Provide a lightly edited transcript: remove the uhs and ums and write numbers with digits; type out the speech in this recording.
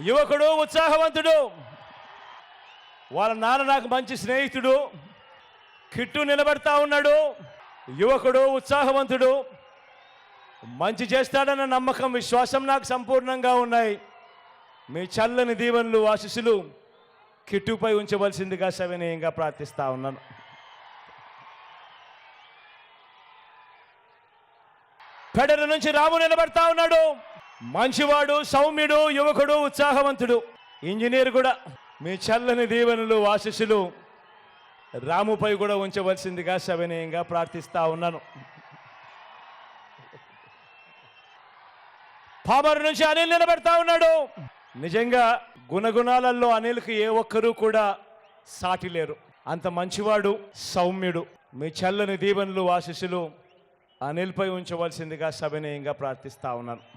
యువకుడు, ఉత్సాహవంతుడు. వాళ్ళ నాన్న నాకు మంచి స్నేహితుడు. కిట్టు నిలబడతా ఉన్నాడు. యువకుడు, ఉత్సాహవంతుడు, మంచి చేస్తాడన్న నమ్మకం, విశ్వాసం నాకు సంపూర్ణంగా ఉన్నాయి. మీ చల్లని దీవెనలు, ఆశీస్సులు కిట్టుపై ఉంచవలసిందిగా సవినయంగా ప్రార్థిస్తా ఉన్నాను. పెడల నుంచి రాము నిలబడతా ఉన్నాడు. మంచివాడు, సౌమ్యుడు, యువకుడు, ఉత్సాహవంతుడు, ఇంజనీర్ కూడా. మీ చల్లని దీవెనలు, ఆశీస్సులు రాముపై కూడా ఉంచవలసిందిగా సవినయంగా ప్రార్థిస్తా ఉన్నాను. పామరు నుంచి అనిల్ నిలబెడతా ఉన్నాడు. నిజంగా గుణగుణాలలో అనిల్కి ఏ ఒక్కరూ కూడా సాటి లేరు. అంత మంచివాడు, సౌమ్యుడు. మీ చల్లని దీవెనలు, ఆశీస్సులు అనిల్పై ఉంచవలసిందిగా సవినయంగా ప్రార్థిస్తా ఉన్నాను.